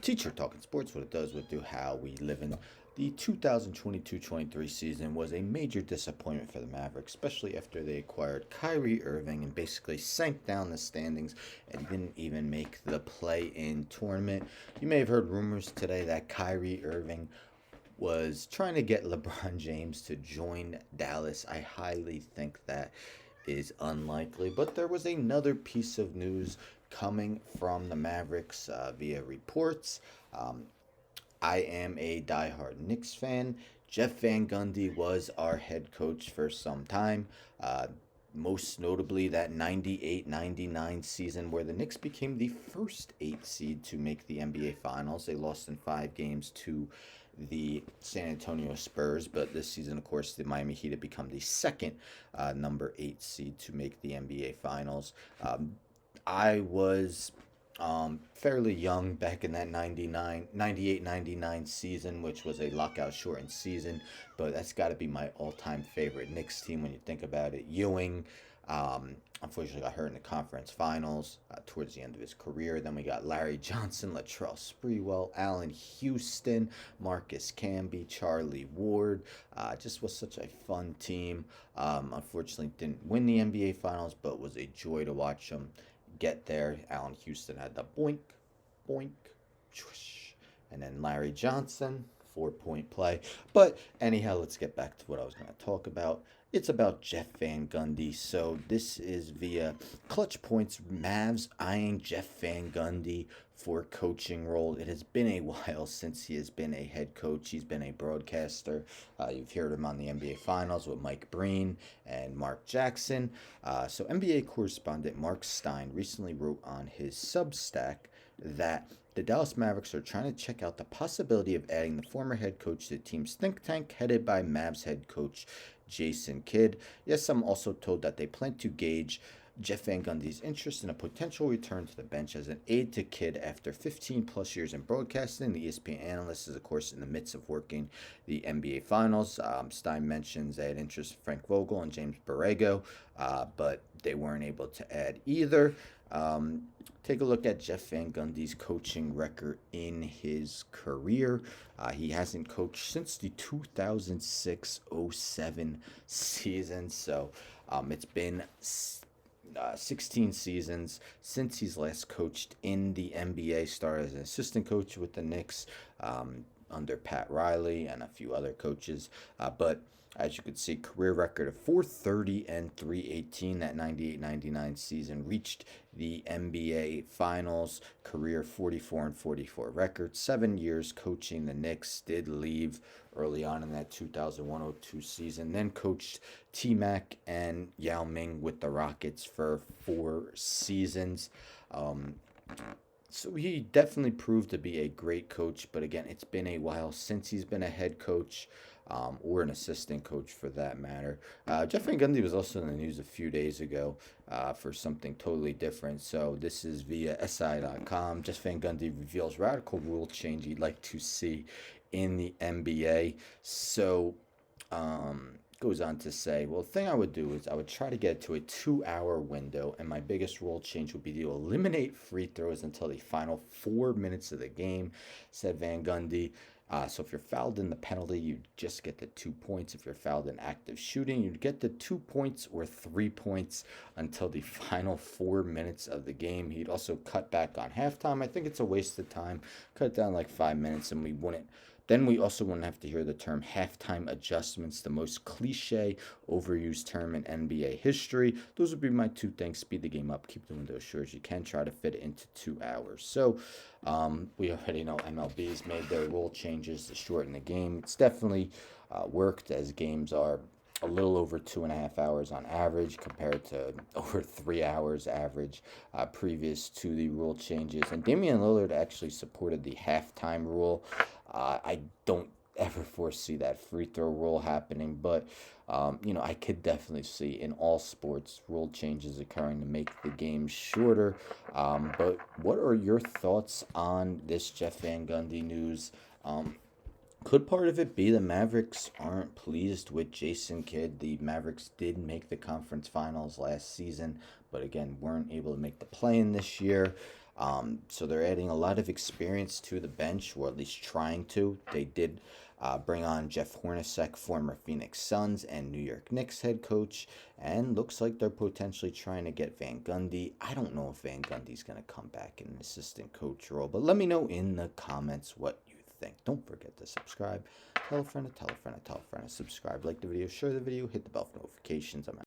Teacher Talking Sports, what it does, what it do, how we live in. The 2022-23 season was a major disappointment for the Mavericks, especially after they acquired Kyrie Irving and basically sank down the standings and didn't even make the play-in tournament. You may have heard rumors today that Kyrie Irving was trying to get LeBron James to join Dallas. I highly think that is unlikely, but there was another piece of news coming from the Mavericks via reports. I am a diehard Knicks fan. Jeff Van Gundy was our head coach for some time. Most notably that 98-99 season where the Knicks became the first 8 seed to make the NBA Finals. They lost in 5 games to the San Antonio Spurs, but this season, of course, the Miami Heat have become the second number 8 seed to make the NBA Finals. I was fairly young back in that 98-99 season, which was a lockout shortened season, but that's got to be my all-time favorite Knicks team when you think about it. Ewing, unfortunately, got hurt in the conference finals towards the end of his career. Then we got Larry Johnson, Latrell Sprewell, Allen Houston, Marcus Camby, Charlie Ward. Just was such a fun team. Unfortunately, didn't win the NBA Finals, but was a joy to watch them get there. Allen Houston had the boink, boink, shush, and then Larry Johnson, 4-point play. But anyhow, let's get back to what I was going to talk about. It's about Jeff Van Gundy. So this is via Clutch Points. Mavs eyeing Jeff Van Gundy for coaching role. It has been a while since he has been a head coach. He's been a broadcaster. You've heard him on the NBA Finals with Mike Breen and Mark Jackson. So NBA correspondent Marc Stein recently wrote on his Substack that the Dallas Mavericks are trying to check out the possibility of adding the former head coach to the team's think tank headed by Mavs head coach Jason Kidd. Yes, I'm also told that they plan to gauge Jeff Van Gundy's interest in a potential return to the bench as an aide to Kidd after 15 plus years in broadcasting. The ESPN analyst is, of course, in the midst of working the NBA Finals. Stein mentions they had interest in Frank Vogel and James Borrego, but they weren't able to add either. Take a look at Jeff Van Gundy's coaching record in his career. He hasn't coached since the 2006-07 season, so it's been 16 seasons since he's last coached in the NBA. Started as an assistant coach with the Knicks under Pat Riley and a few other coaches, but as you can see, career record of 430 and 318. That 98-99 season reached the NBA Finals. Career 44 and 44 record. 7 years coaching the Knicks. Did leave early on in that 2001-02 season. Then coached T-Mac and Yao Ming with the Rockets for 4 seasons. So he definitely proved to be a great coach. But again, it's been a while since he's been a head coach. Or an assistant coach for that matter. Jeff Van Gundy was also in the news a few days ago for something totally different. So this is via SI.com. Jeff Van Gundy reveals radical rule change he'd like to see in the NBA. So goes on to say, well, the thing I would do is I would try to get to a 2-hour window, and my biggest rule change would be to eliminate free throws until the final 4 minutes of the game, said Van Gundy. So if you're fouled in the penalty, you just get the 2 points. If you're fouled in active shooting, you'd get the 2 points or 3 points until the final 4 minutes of the game. He'd also cut back on halftime. I think it's a waste of time. Cut down like 5 minutes, and we also wouldn't have to hear the term halftime adjustments, the most cliche, overused term in NBA history. Those would be my 2 things. Speed the game up, keep the window as short as you can, try to fit it into 2 hours. So we already know MLB's made their rule changes to shorten the game. It's definitely worked, as games are a little over 2.5 hours on average compared to over 3 hours average previous to the rule changes. And Damian Lillard actually supported the halftime rule. I don't ever foresee that free throw rule happening, but I could definitely see in all sports rule changes occurring to make the game shorter. But what are your thoughts on this Jeff Van Gundy news? Could part of it be the Mavericks aren't pleased with Jason Kidd? The Mavericks did make the conference finals last season, but again, weren't able to make the play-in this year. So they're adding a lot of experience to the bench, or at least trying to. They did bring on Jeff Hornacek, former Phoenix Suns and New York Knicks head coach, and looks like they're potentially trying to get Van Gundy. I don't know if Van Gundy's going to come back in an assistant coach role, but let me know in the comments what you think. Don't forget to subscribe. Tell a friend, tell a friend, tell a friend to subscribe. Like the video, share the video, hit the bell for notifications. I'm out.